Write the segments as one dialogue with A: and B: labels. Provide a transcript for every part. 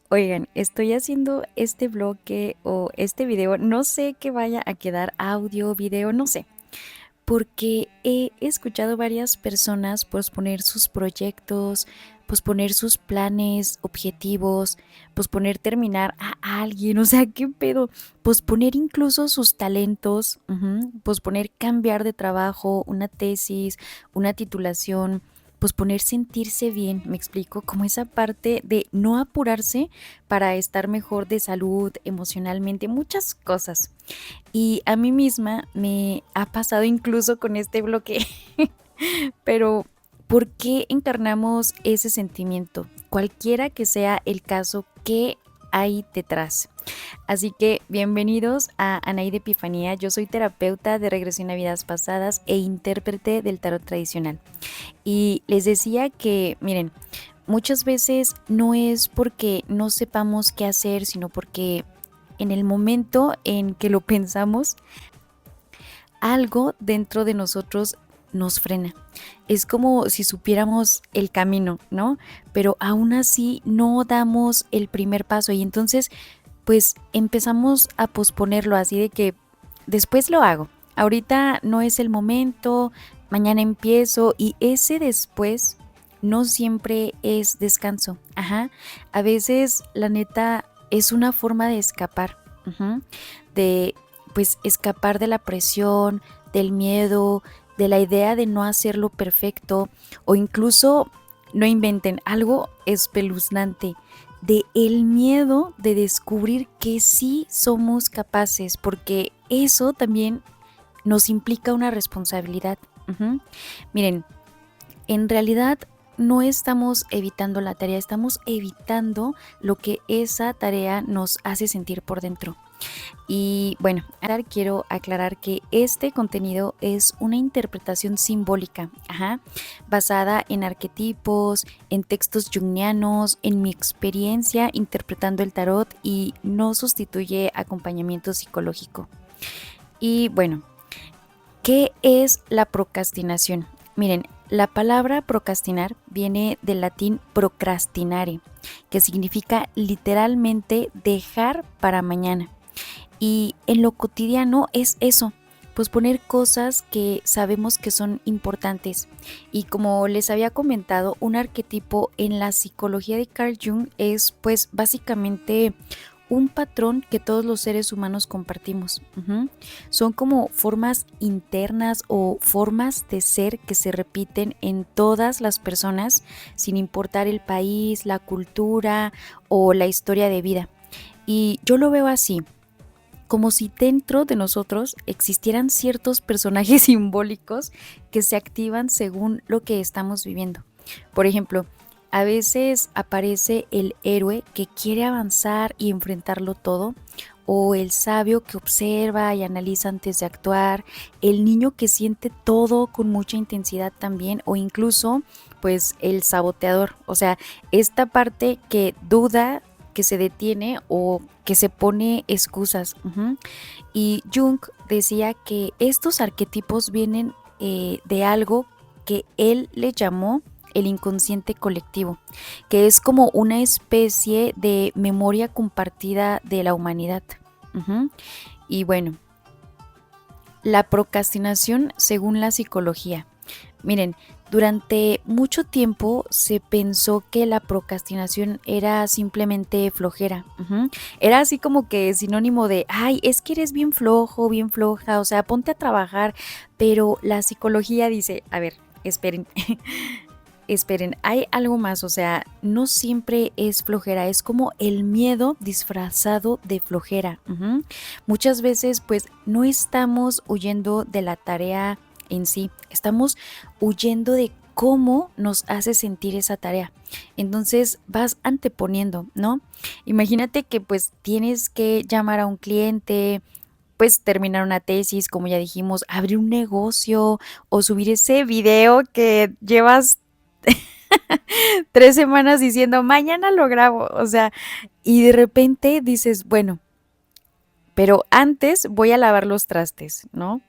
A: Oigan, estoy haciendo este bloque o este video, no sé qué vaya a quedar audio, video, no sé, porque he escuchado varias personas posponer sus proyectos, posponer sus planes, objetivos, posponer terminar a alguien, o sea, qué pedo, posponer incluso sus talentos, posponer cambiar de trabajo, una tesis, una titulación, posponer sentirse bien, me explico, como esa parte de no apurarse para estar mejor de salud, emocionalmente, muchas cosas. Y a mí misma me ha pasado incluso con este bloque. Pero, ¿por qué encarnamos ese sentimiento? Cualquiera que sea el caso, ¿qué hay detrás? Así que bienvenidos a Anaí Epifanía. Yo soy terapeuta de regresión a vidas pasadas e intérprete del tarot tradicional. Y les decía que, miren, muchas veces no es porque no sepamos qué hacer, sino porque en el momento en que lo pensamos, algo dentro de nosotros nos frena. Es como si supiéramos el camino, ¿no? Pero aún así no damos el primer paso y entonces pues empezamos a posponerlo así de que después lo hago. Ahorita no es el momento, mañana empiezo y ese después no siempre es descanso. Ajá. A veces la neta es una forma de escapar, de pues escapar de la presión, del miedo, de la idea de no hacerlo perfecto o incluso no inventen algo espeluznante de el miedo de descubrir que sí somos capaces, porque eso también nos implica una responsabilidad. Miren, en realidad no estamos evitando la tarea, estamos evitando lo que esa tarea nos hace sentir por dentro. Y bueno, ahora quiero aclarar que este contenido es una interpretación simbólica, basada en arquetipos, en textos jungianos, en mi experiencia interpretando el tarot y no sustituye acompañamiento psicológico. Y bueno, ¿qué es la procrastinación? Miren, la palabra procrastinar viene del latín procrastinare, que significa literalmente dejar para mañana. Y en lo cotidiano es eso, pues poner cosas que sabemos que son importantes. Y como les había comentado, un arquetipo en la psicología de Carl Jung es pues básicamente un patrón que todos los seres humanos compartimos. Son como formas internas o formas de ser que se repiten en todas las personas sin importar el país, la cultura o la historia de vida. Y yo lo veo así, como si dentro de nosotros existieran ciertos personajes simbólicos que se activan según lo que estamos viviendo. Por ejemplo, a veces aparece el héroe que quiere avanzar y enfrentarlo todo, o el sabio que observa y analiza antes de actuar, el niño que siente todo con mucha intensidad también, o incluso pues el saboteador, o sea, esta parte que duda, que se detiene o que se pone excusas. Y Jung decía que estos arquetipos vienen de algo que él le llamó el inconsciente colectivo, que es como una especie de memoria compartida de la humanidad. Y bueno, la procrastinación según la psicología. Miren, durante mucho tiempo se pensó que la procrastinación era simplemente flojera. Era así como que sinónimo de, ay, es que eres bien flojo, bien floja, o sea, ponte a trabajar. Pero la psicología dice, a ver, esperen, esperen, hay algo más, o sea, no siempre es flojera, es como el miedo disfrazado de flojera. Muchas veces pues no estamos huyendo de la tarea en sí, estamos huyendo de cómo nos hace sentir esa tarea. Entonces vas anteponiendo, ¿no? Imagínate que pues tienes que llamar a un cliente, pues terminar una tesis, como ya dijimos, abrir un negocio o subir ese video que llevas 3 semanas diciendo, mañana lo grabo, o sea, y de repente dices, bueno, pero antes voy a lavar los trastes, ¿no?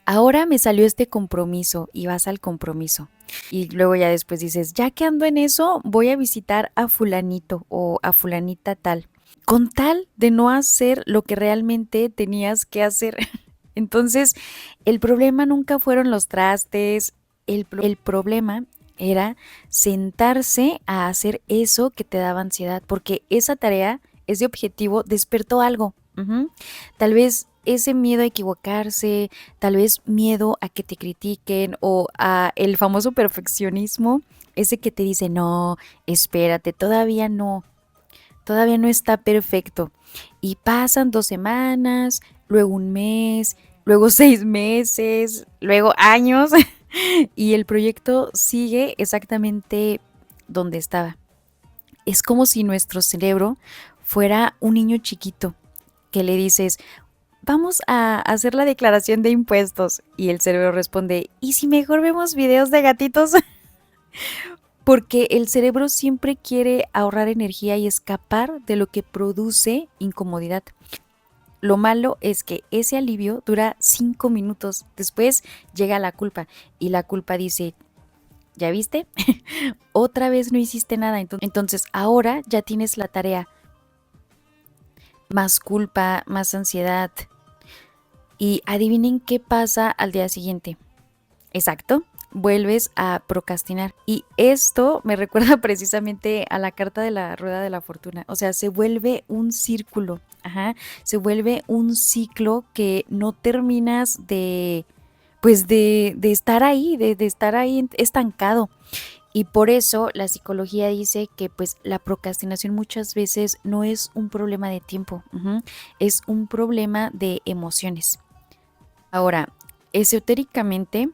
A: ahora me salió este compromiso y vas al compromiso. Y luego ya después dices, ya que ando en eso, voy a visitar a fulanito o a fulanita tal, con tal de no hacer lo que realmente tenías que hacer. Entonces, el problema nunca fueron los trastes, el problema era sentarse a hacer eso que te daba ansiedad, porque esa tarea, ese objetivo despertó algo. Ujú. Tal vez ese miedo a equivocarse, tal vez miedo a que te critiquen o a el famoso perfeccionismo, ese que te dice, no, espérate, todavía no está perfecto. Y pasan 2 semanas, luego un mes, luego 6 meses, luego años y el proyecto sigue exactamente donde estaba. Es como si nuestro cerebro fuera un niño chiquito que le dices, vamos a hacer la declaración de impuestos. Y el cerebro responde, ¿y si mejor vemos videos de gatitos? Porque el cerebro siempre quiere ahorrar energía y escapar de lo que produce incomodidad. Lo malo es que ese alivio dura 5 minutos. Después llega la culpa y la culpa dice, ¿ya viste? Otra vez no hiciste nada. Entonces ahora ya tienes la tarea. Más culpa, más ansiedad. Y adivinen qué pasa al día siguiente. Exacto, vuelves a procrastinar. Y esto me recuerda precisamente a la carta de la rueda de la fortuna. O sea, se vuelve un círculo. Ajá, se vuelve un ciclo que no terminas de, pues de estar ahí, de estar ahí estancado. Y por eso la psicología dice que pues la procrastinación muchas veces no es un problema de tiempo, es un problema de emociones. Ahora, esotéricamente,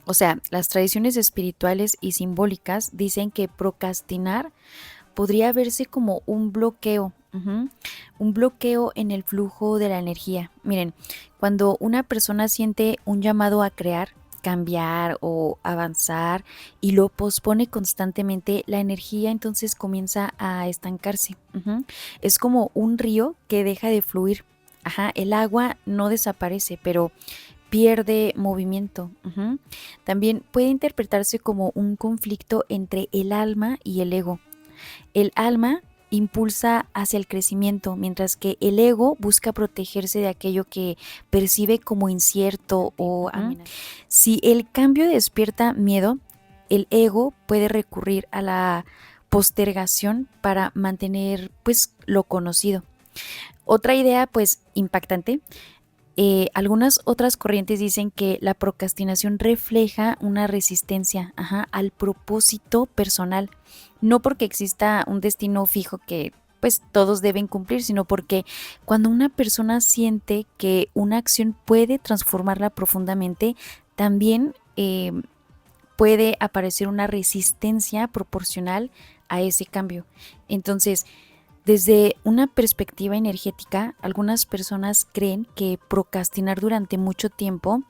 A: o sea, las tradiciones espirituales y simbólicas dicen que procrastinar podría verse como un bloqueo, un bloqueo en el flujo de la energía. Miren, cuando una persona siente un llamado a crear, cambiar o avanzar y lo pospone constantemente, la energía entonces comienza a estancarse. Es como un río que deja de fluir. Ajá, el agua no desaparece, pero pierde movimiento. También puede interpretarse como un conflicto entre el alma y el ego. El alma impulsa hacia el crecimiento, mientras que el ego busca protegerse de aquello que percibe como incierto o amenazante. Si el cambio despierta miedo, el ego puede recurrir a la postergación para mantener pues lo conocido. Otra idea pues impactante, algunas otras corrientes dicen que la procrastinación refleja una resistencia al propósito personal, no porque exista un destino fijo que pues todos deben cumplir, sino porque cuando una persona siente que una acción puede transformarla profundamente, también puede aparecer una resistencia proporcional a ese cambio. Entonces, desde una perspectiva energética, algunas personas creen que procrastinar durante mucho tiempo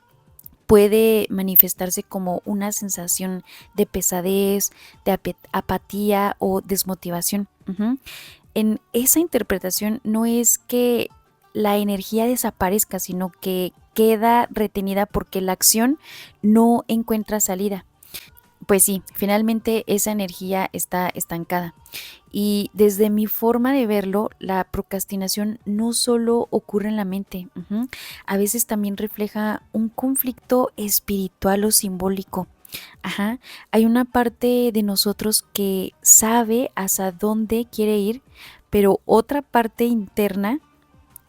A: puede manifestarse como una sensación de pesadez, de apatía o desmotivación. En esa interpretación no es que la energía desaparezca, sino que queda retenida porque la acción no encuentra salida. Pues sí, finalmente esa energía está estancada. Y desde mi forma de verlo, la procrastinación no solo ocurre en la mente, a veces también refleja un conflicto espiritual o simbólico. Hay una parte de nosotros que sabe hacia dónde quiere ir, pero otra parte interna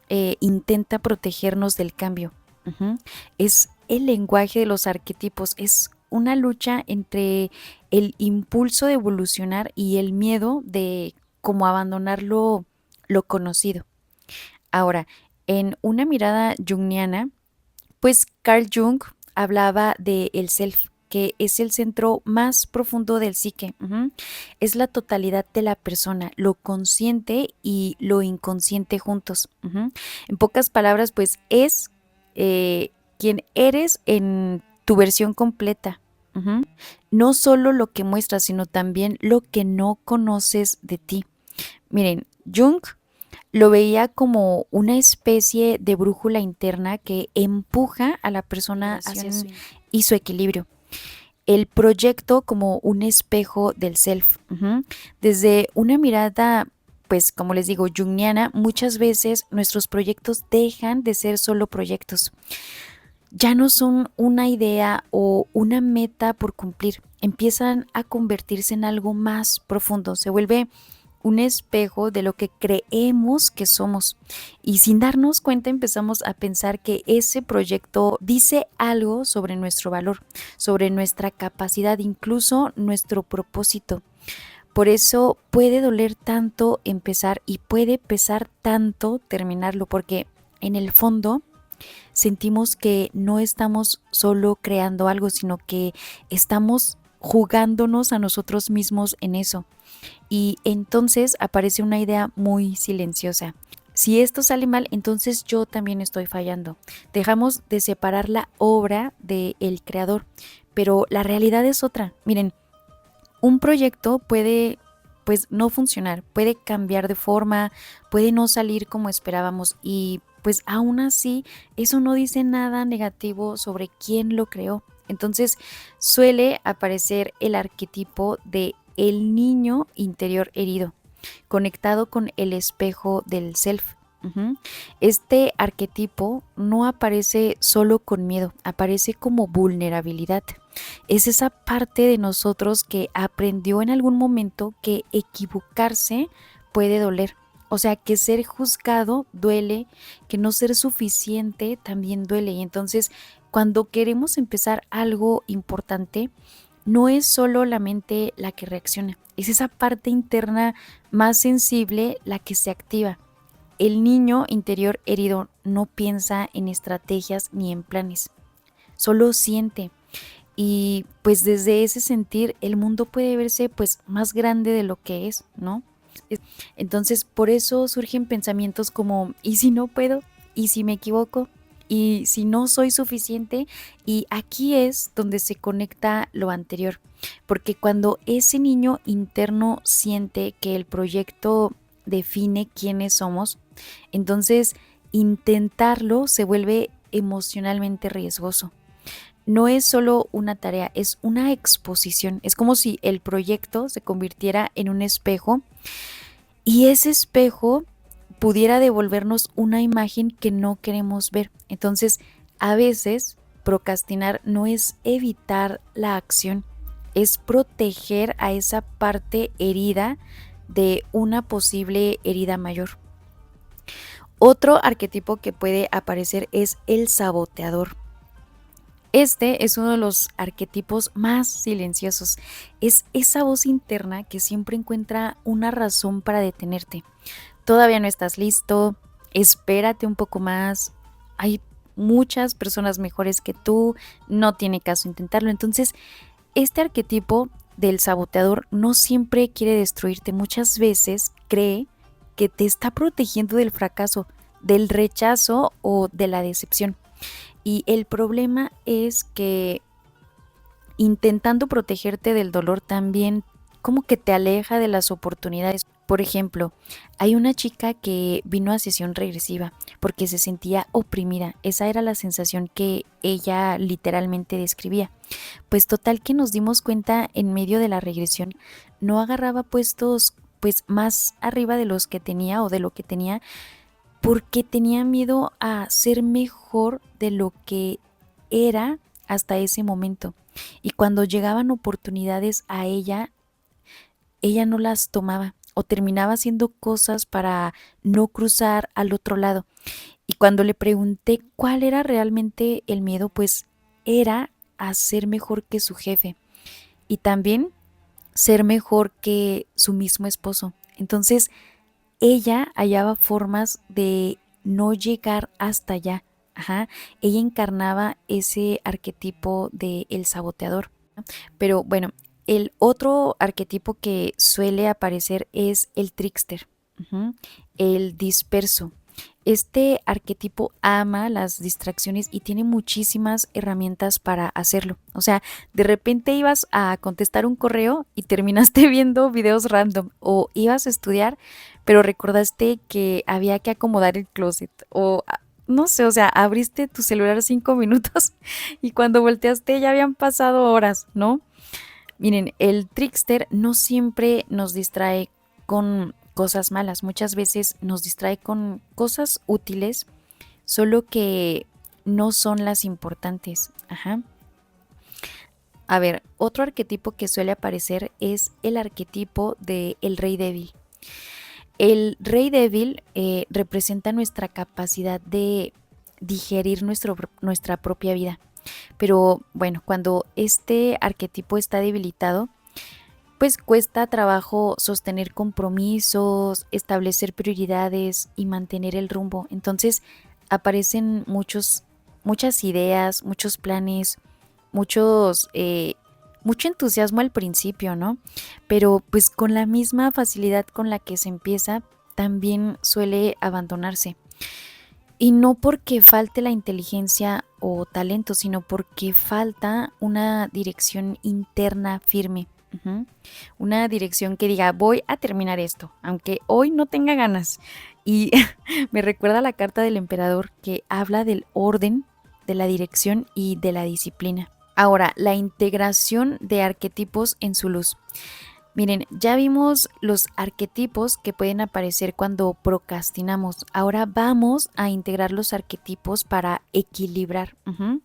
A: intenta protegernos del cambio. Es el lenguaje de los arquetipos, es una lucha entre el impulso de evolucionar y el miedo de como abandonar lo conocido. Ahora, en una mirada junguiana, pues Carl Jung hablaba de el self, que es el centro más profundo del psique. Es la totalidad de la persona, lo consciente y lo inconsciente juntos. En pocas palabras, pues es quien eres en tu versión completa. No solo lo que muestras, sino también lo que no conoces de ti. Miren, Jung Lo veía como una especie de brújula interna que empuja a la persona hacia y su equilibrio. El proyecto como un espejo del self. Desde una mirada, pues como les digo, junguiana, muchas veces nuestros proyectos dejan de ser solo proyectos. Ya no son una idea o una meta por cumplir, empiezan a convertirse en algo más profundo, se vuelve un espejo de lo que creemos que somos. Y sin darnos cuenta empezamos a pensar que ese proyecto dice algo sobre nuestro valor, sobre nuestra capacidad, incluso nuestro propósito. Por eso puede doler tanto empezar y puede pesar tanto terminarlo, porque en el fondo sentimos que no estamos solo creando algo, sino que estamos jugándonos a nosotros mismos en eso. Y entonces aparece una idea muy silenciosa. Si esto sale mal, entonces yo también estoy fallando. Dejamos de separar la obra del creador, pero la realidad es otra. Miren, un proyecto puede pues no funcionar, puede cambiar de forma, puede no salir como esperábamos y pues aún así eso no dice nada negativo sobre quién lo creó. Entonces suele aparecer el arquetipo de el niño interior herido, conectado con el espejo del self. Este arquetipo no aparece solo con miedo, aparece como vulnerabilidad. Es esa parte de nosotros que aprendió en algún momento que equivocarse puede doler. O sea, que ser juzgado duele, que no ser suficiente también duele. Y entonces, cuando queremos empezar algo importante, no es solo la mente la que reacciona, es esa parte interna más sensible la que se activa. El niño interior herido no piensa en estrategias ni en planes, solo siente. Y pues desde ese sentir el mundo puede verse pues más grande de lo que es, ¿no? Entonces por eso surgen pensamientos como ¿y si no puedo? ¿Y si me equivoco? ¿Y si no soy suficiente? Y aquí es donde se conecta lo anterior, porque cuando ese niño interno siente que el proyecto define quiénes somos, entonces intentarlo se vuelve emocionalmente riesgoso. No es solo una tarea, es una exposición. Es como si el proyecto se convirtiera en un espejo y ese espejo pudiera devolvernos una imagen que no queremos ver. Entonces, a veces procrastinar no es evitar la acción, es proteger a esa parte herida de una posible herida mayor. Otro arquetipo que puede aparecer es el saboteador. Este es uno de los arquetipos más silenciosos. Es esa voz interna que siempre encuentra una razón para detenerte. Todavía no estás listo, espérate un poco más. Hay muchas personas mejores que tú, no tiene caso intentarlo. Entonces, este arquetipo del saboteador no siempre quiere destruirte. Muchas veces cree que te está protegiendo del fracaso, del rechazo o de la decepción. Y el problema es que intentando protegerte del dolor también como que te aleja de las oportunidades. Por ejemplo, hay una chica que vino a sesión regresiva porque se sentía oprimida. Esa era la sensación que ella literalmente describía. Pues total que nos dimos cuenta en medio de la regresión, no agarraba puestos pues más arriba de los que tenía o de lo que tenía porque tenía miedo a ser mejor de lo que era hasta ese momento. Y cuando llegaban oportunidades a ella no las tomaba o terminaba haciendo cosas para no cruzar al otro lado. Y cuando le pregunté cuál era realmente el miedo, pues era a ser mejor que su jefe y también ser mejor que su mismo esposo. Entonces, ella hallaba formas de no llegar hasta allá. Ajá. Ella encarnaba ese arquetipo de el saboteador. Pero bueno, el otro arquetipo que suele aparecer es el trickster, el disperso, Este arquetipo ama las distracciones y tiene muchísimas herramientas para hacerlo. O sea, de repente ibas a contestar un correo y terminaste viendo videos random, o ibas a estudiar, pero recordaste que había que acomodar el closet, o no sé, o sea, abriste tu celular 5 minutos y cuando volteaste ya habían pasado horas, ¿no? Miren, el trickster no siempre nos distrae con cosas malas, muchas veces nos distrae con cosas útiles, solo que no son las importantes. Ajá. A ver, otro arquetipo que suele aparecer es el arquetipo de el rey débil. El rey débil representa nuestra capacidad de digerir nuestra propia vida. Pero bueno, cuando este arquetipo está debilitado, pues cuesta trabajo sostener compromisos, establecer prioridades y mantener el rumbo. Entonces aparecen muchas ideas, muchos planes, mucho entusiasmo al principio, ¿no? Pero pues con la misma facilidad con la que se empieza, también suele abandonarse. Y no porque falte la inteligencia o talento, sino porque falta una dirección interna firme. Ujú. Una dirección que diga, voy a terminar esto, aunque hoy no tenga ganas. Y me recuerda la carta del emperador que habla del orden, de la dirección y de la disciplina. Ahora, la integración de arquetipos en su luz. Miren, ya vimos los arquetipos que pueden aparecer cuando procrastinamos. Ahora vamos a integrar los arquetipos para equilibrar. Ujú.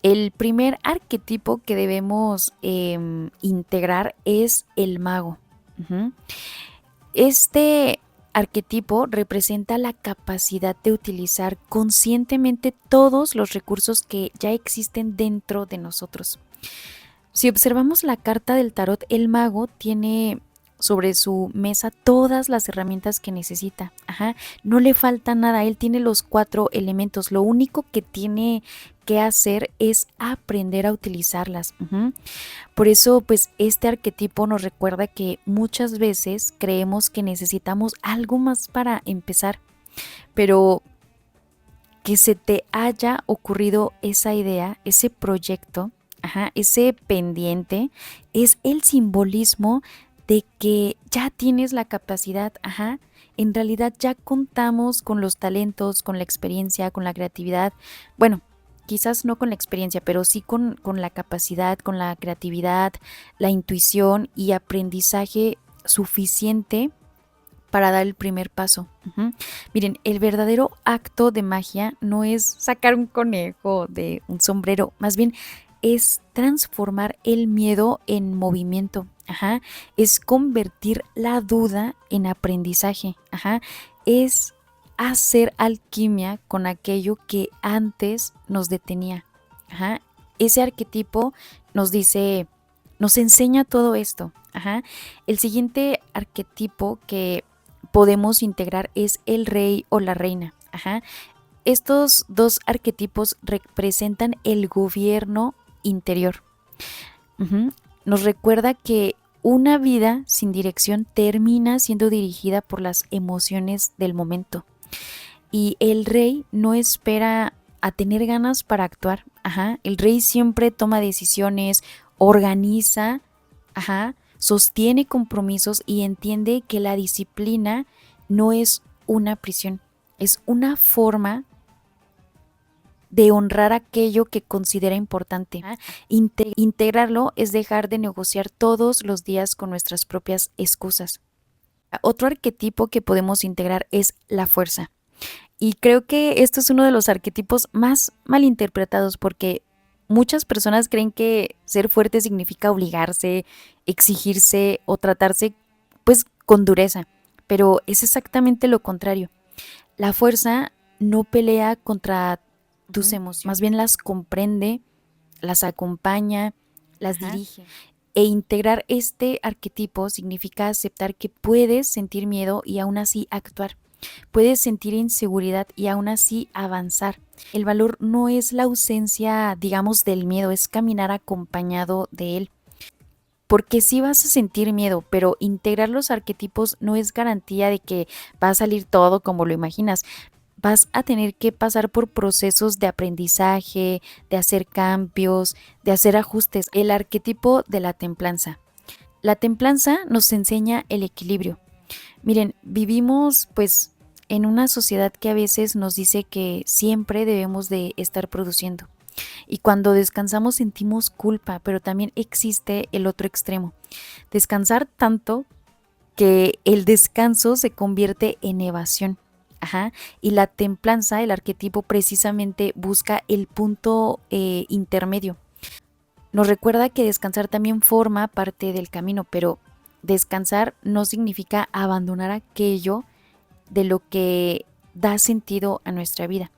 A: El primer arquetipo que debemos integrar es el mago. Ujú. Este arquetipo representa la capacidad de utilizar conscientemente todos los recursos que ya existen dentro de nosotros. Si observamos la carta del tarot, el mago tiene sobre su mesa todas las herramientas que necesita. Ajá, no le falta nada, él tiene los 4 elementos. Lo único que tiene que hacer es aprender a utilizarlas. Ujú. Por eso, pues, este arquetipo nos recuerda que muchas veces creemos que necesitamos algo más para empezar, pero que se te haya ocurrido esa idea, ese proyecto, ajá, ese pendiente, es el simbolismo de que ya tienes la capacidad, ajá. En realidad ya contamos con los talentos, con la experiencia, con la creatividad. Bueno, quizás no con la experiencia, pero sí con la capacidad, con la creatividad, la intuición y aprendizaje suficiente para dar el primer paso. Ujú. Miren, el verdadero acto de magia no es sacar un conejo de un sombrero, más bien es transformar el miedo en movimiento. Ajá. Es convertir la duda en aprendizaje. Ajá. Es hacer alquimia con aquello que antes nos detenía. Ajá. Ese arquetipo nos dice, nos enseña todo esto. Ajá. El siguiente arquetipo que podemos integrar es el rey o la reina. Ajá. Estos dos arquetipos representan el gobierno interior. Ujú. Nos recuerda que una vida sin dirección termina siendo dirigida por las emociones del momento. Y el rey no espera a tener ganas para actuar. Ajá. El rey siempre toma decisiones, organiza, ajá, sostiene compromisos y entiende que la disciplina no es una prisión, es una forma de honrar aquello que considera importante. Integrarlo es dejar de negociar todos los días con nuestras propias excusas. Otro arquetipo que podemos integrar es la fuerza. Y creo que esto es uno de los arquetipos más malinterpretados porque muchas personas creen que ser fuerte significa obligarse, exigirse o tratarse pues con dureza, pero es exactamente lo contrario. La fuerza no pelea contra tus emociones, más bien las comprende, las acompaña, las dirige. E integrar este arquetipo significa aceptar que puedes sentir miedo y aún así actuar. Puedes sentir inseguridad y aún así avanzar. El valor no es la ausencia, digamos, del miedo, es caminar acompañado de él. Porque sí vas a sentir miedo, pero integrar los arquetipos no es garantía de que va a salir todo como lo imaginas. vas a tener que pasar por procesos de aprendizaje, de hacer cambios, de hacer ajustes. El arquetipo de la templanza. La templanza nos enseña el equilibrio. Miren, vivimos pues en una sociedad que a veces nos dice que siempre debemos de estar produciendo. Y cuando descansamos sentimos culpa, pero también existe el otro extremo. Descansar tanto que el descanso se convierte en evasión. Ajá. Y la templanza, el arquetipo, precisamente busca el punto intermedio. Nos recuerda que descansar también forma parte del camino, pero descansar no significa abandonar aquello de lo que da sentido a nuestra vida.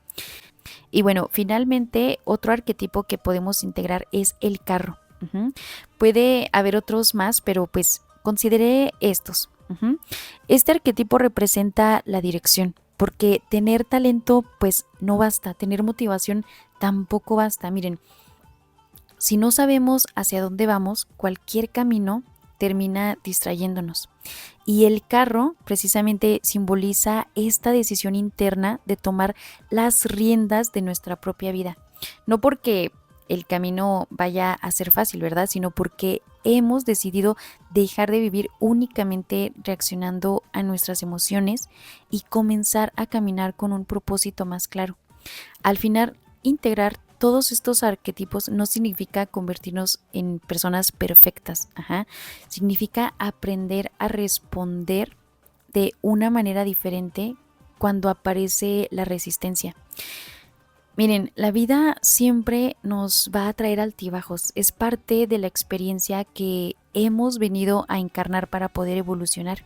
A: Y bueno, finalmente otro arquetipo que podemos integrar es el carro. Puede haber otros más, pero pues consideré estos. Este arquetipo representa la dirección, porque tener talento pues no basta, tener motivación tampoco basta. Miren, si no sabemos hacia dónde vamos, cualquier camino termina distrayéndonos. Y el carro precisamente simboliza esta decisión interna de tomar las riendas de nuestra propia vida. No porque el camino vaya a ser fácil, ¿verdad? Sino porque hemos decidido dejar de vivir únicamente reaccionando a nuestras emociones y comenzar a caminar con un propósito más claro. Al final, integrar todos estos arquetipos no significa convertirnos en personas perfectas. Significa aprender a responder de una manera diferente cuando aparece la resistencia. Miren, la vida siempre nos va a traer altibajos. Es parte de la experiencia que hemos venido a encarnar para poder evolucionar.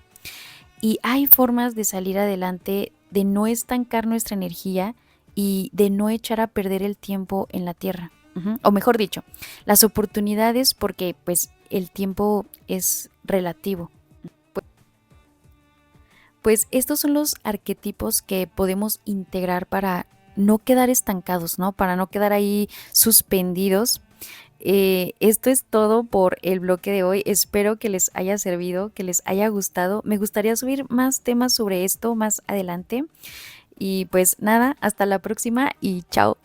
A: Y hay formas de salir adelante, de no estancar nuestra energía y de no echar a perder el tiempo en la tierra. O mejor dicho, las oportunidades, porque pues el tiempo es relativo. Pues estos son los arquetipos que podemos integrar para no quedar estancados, ¿no? Para no quedar ahí suspendidos. Esto es todo por el bloque de hoy. Espero que les haya servido, que les haya gustado. Me gustaría subir más temas sobre esto más adelante. Y pues nada, hasta la próxima y chao.